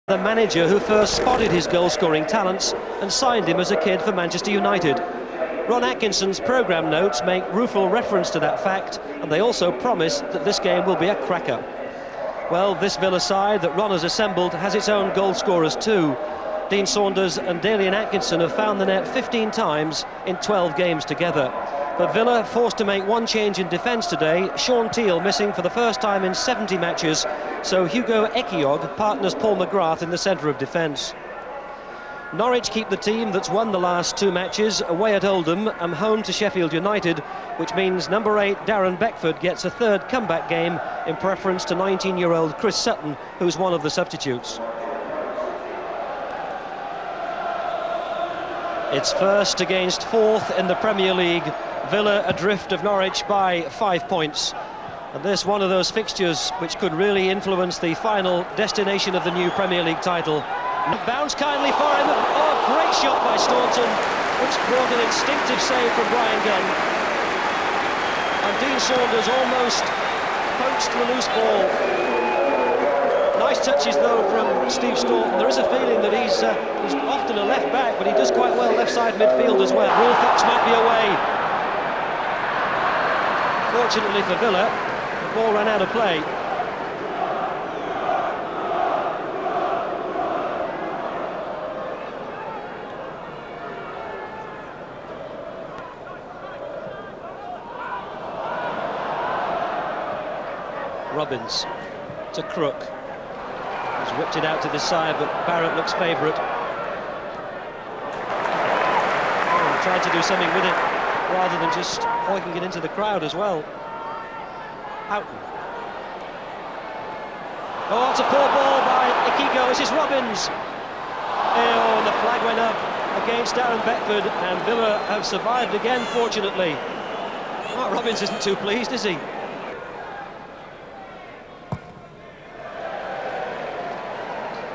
The manager who first spotted his goal-scoring talents and signed him as a kid for Manchester United. Ron Atkinson's programme notes make rueful reference to that fact, and they also promise that this game will be a cracker. Well, this Villa side that Ron has assembled has its own goal scorers too. Dean Saunders and Dalian Atkinson have found the net 15 times in 12 games together. But Villa forced to make one change in defence today. Sean Teal missing for the first time in 70 matches, so Hugo Ekiog partners Paul McGrath in the centre of defence. Norwich keep the team that's won the last two matches, away at Oldham and home to Sheffield United, which means number 8 Darren Beckford gets a third comeback game in preference to 19-year-old Chris Sutton, who's one of the substitutes. It's first against fourth in the Premier League. Villa adrift of Norwich by 5 points. And this one of those fixtures which could really influence the final destination of the new Premier League title. Bounce kindly for him. Oh, great shot by Staunton, which brought an instinctive save from Brian Gunn. And Dean Saunders almost poached the loose ball. Nice touches though from Steve Staunton. There is a feeling that he's often a left back, but he does quite well left side midfield as well. Will Fox might be away. Fortunately for Villa, the ball ran out of play. Robbins to Crook. He's whipped it out to the side, but Barrett looks favourite. Oh, tried to do something with it, rather than just hoiking it into the crowd as well. Houghton. Oh, it's a poor ball by Ikigo. This is Robbins. Oh, and the flag went up against Darren Beckford, and Villa have survived again, fortunately. Mark Robbins isn't too pleased, is he?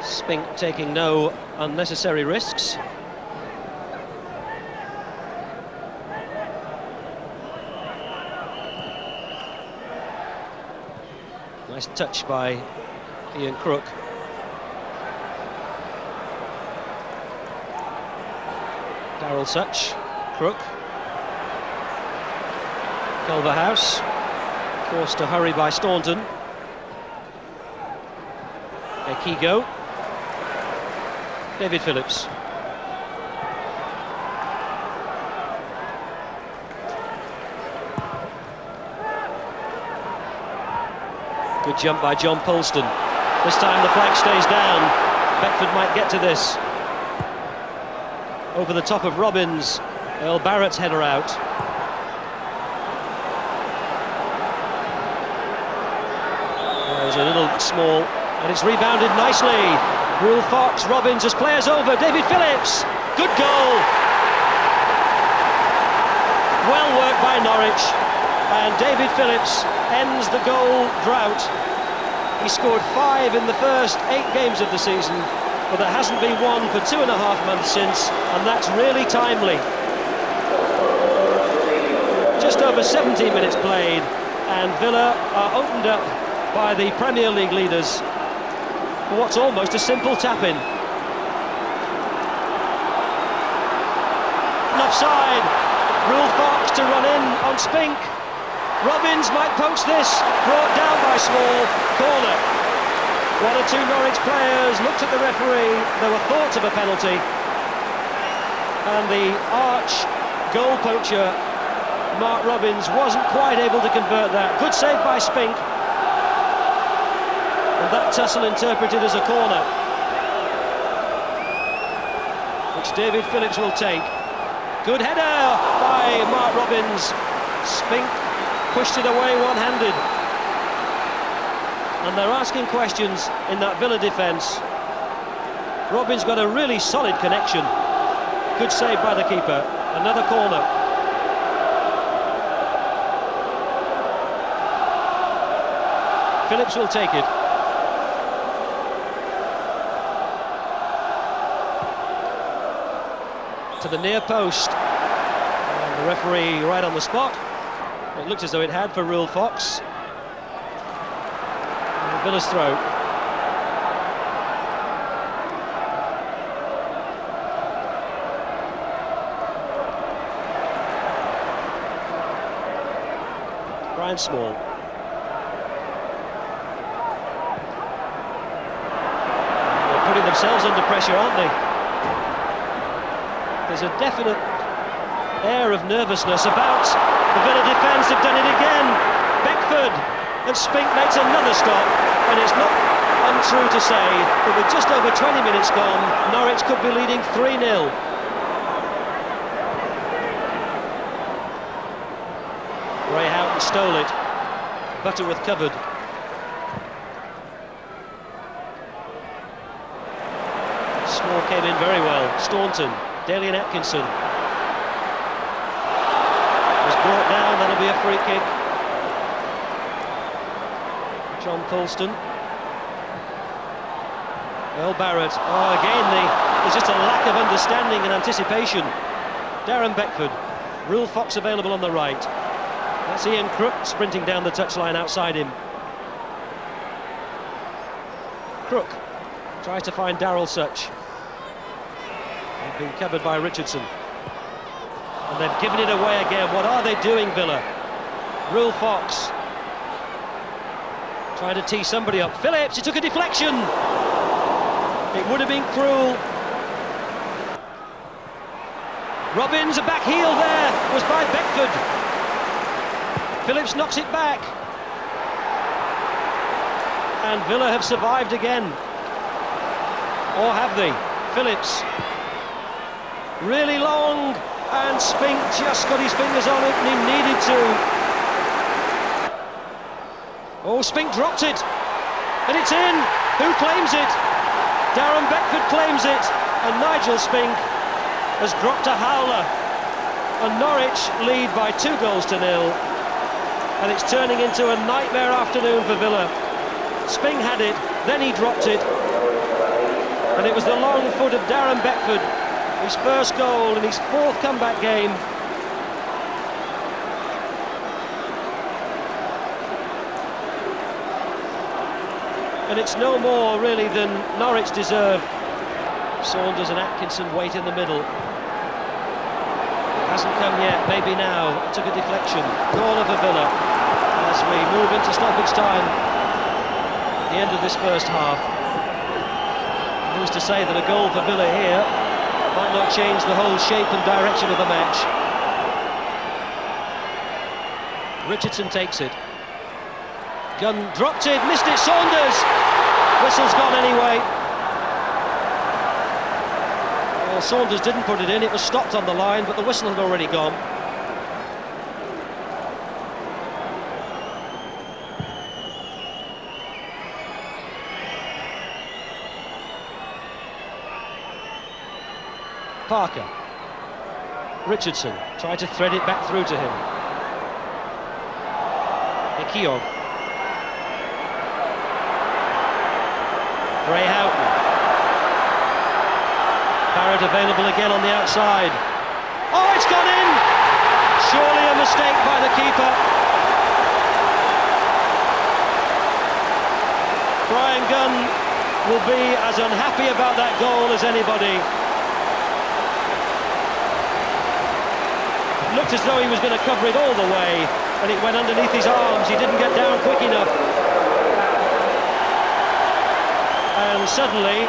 Spink taking no unnecessary risks. Nice touch by Ian Crook. Darryl Such, Crook. Culverhouse, forced to hurry by Staunton. Ekigo. David Phillips. Good jump by John Polston. This time the flag stays down. Beckford might get to this. Over the top of Robbins. Earl Barrett's header out. Well, it was a little small, and it's rebounded nicely. Will Fox, Robbins as players over. David Phillips. Good goal. Well worked by Norwich. And David Phillips ends the goal drought. He scored 5 in the first 8 games of the season, but there hasn't been one for 2.5 months since, and that's really timely. Just over 17 minutes played, and Villa are opened up by the Premier League leaders for what's almost a simple tap-in. Offside. Will Fox to run in on Spink. Robbins might poach this, brought down by Small, corner. One or two Norwich players looked at the referee, there were thoughts of a penalty, and the arch goal poacher, Mark Robbins, wasn't quite able to convert that. Good save by Spink, and that tussle interpreted as a corner, which David Phillips will take. Good header by Mark Robbins. Spink pushed it away one-handed, and they're asking questions in that Villa defence. Robbins got a really solid connection. Good save by the keeper. Another corner. Phillips will take it. To the near post, and the referee right on the spot. It looked as though it had for Will Fox. Villa's throw. Brian Small. They're putting themselves under pressure, aren't they? There's a definite air of nervousness about the Villa defence. They've done it again. Beckford, and Spink makes another stop, and it's not untrue to say that with just over 20 minutes gone, Norwich could be leading 3-0. Ray Houghton stole it. Butterworth covered. Small came in very well. Staunton, Daly and Atkinson. Was brought down, that'll be a free kick. John Colston. Earl Barrett. Oh, again, there's just a lack of understanding and anticipation. Darren Beckford. Rule Fox available on the right. That's Ian Crook sprinting down the touchline outside him. Crook tries to find Darryl Such. They've been covered by Richardson. And they've given it away again. What are they doing, Villa? Rule Fox trying to tee somebody up. Phillips, he took a deflection. It would have been cruel. Robbins, a back heel there, was by Beckford. Phillips knocks it back. And Villa have survived again. Or have they? Phillips. Really long, and Spink just got his fingers on it, and he needed to. Oh, Spink dropped it, and it's in. Who claims it? Darren Beckford claims it, and Nigel Spink has dropped a howler. And Norwich lead by 2-0, and it's turning into a nightmare afternoon for Villa. Spink had it, then he dropped it, and it was the long foot of Darren Beckford, his first goal in his 4th comeback game. And it's no more really than Norwich deserve. Saunders and Atkinson wait in the middle. It hasn't come yet, maybe now. It took a deflection. Corner for Villa as we move into stoppage time at the end of this first half. Who's to say that a goal for Villa here might not change the whole shape and direction of the match. Richardson takes it. Gunn dropped it, missed it, Saunders! Whistle's gone anyway. Well, Saunders didn't put it in, it was stopped on the line, but the whistle had already gone. Parker. Richardson tried to thread it back through to him. Keogh. Ray Houghton. Barrett available again on the outside. Oh, it's gone in! Surely a mistake by the keeper. Brian Gunn will be as unhappy about that goal as anybody. It looked as though he was going to cover it all the way, and it went underneath his arms. He didn't get down quick enough. And suddenly,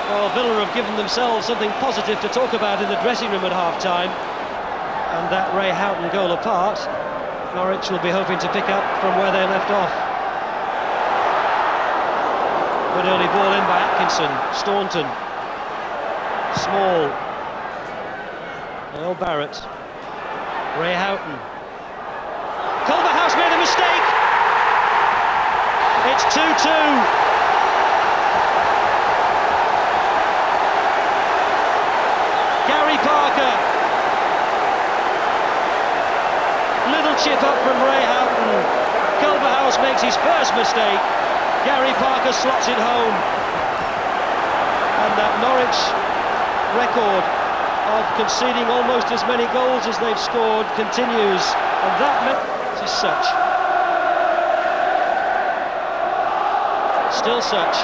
well, Villa have given themselves something positive to talk about in the dressing room at half-time. And that Ray Houghton goal apart, Norwich will be hoping to pick up from where they left off. Good early ball in by Atkinson, Staunton, Small, Earl Barrett, Ray Houghton. Culverhouse made a mistake. It's 2-2. Gary Parker. Little chip up from Ray Houghton. Culverhouse makes his first mistake. Gary Parker slots it home. And that Norwich record of conceding almost as many goals as they've scored continues. And that is Such. Still Such.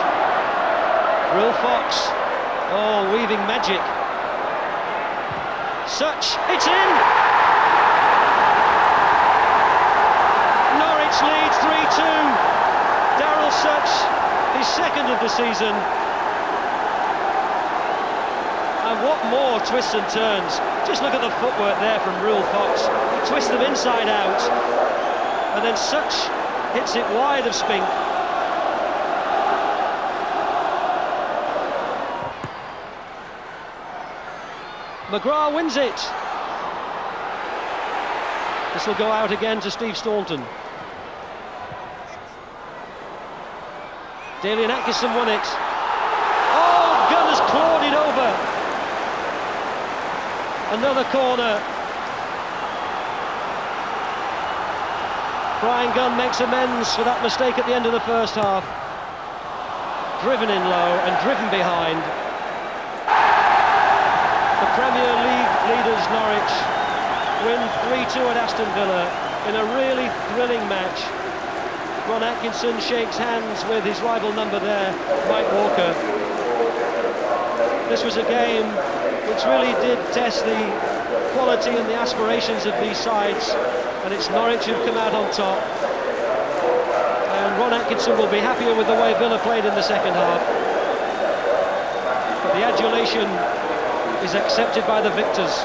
Will Fox. Oh, weaving magic. Such, it's in! Norwich leads 3-2. Daryl Such, his second of the season. And what more twists and turns. Just look at the footwork there from Rule Fox. He twists them inside out. And then Such hits it wide of Spink. McGrath wins it. This will go out again to Steve Staunton. Daly and Atkinson won it. Oh, Gunn has clawed it over. Another corner. Brian Gunn makes amends for that mistake at the end of the first half. Driven in low and driven behind. The Premier League leaders Norwich win 3-2 at Aston Villa in a really thrilling match. Ron Atkinson shakes hands with his rival number there, Mike Walker. This was a game which really did test the quality and the aspirations of these sides, and it's Norwich who've come out on top. And Ron Atkinson will be happier with the way Villa played in the second half. But the adulation is accepted by the victors.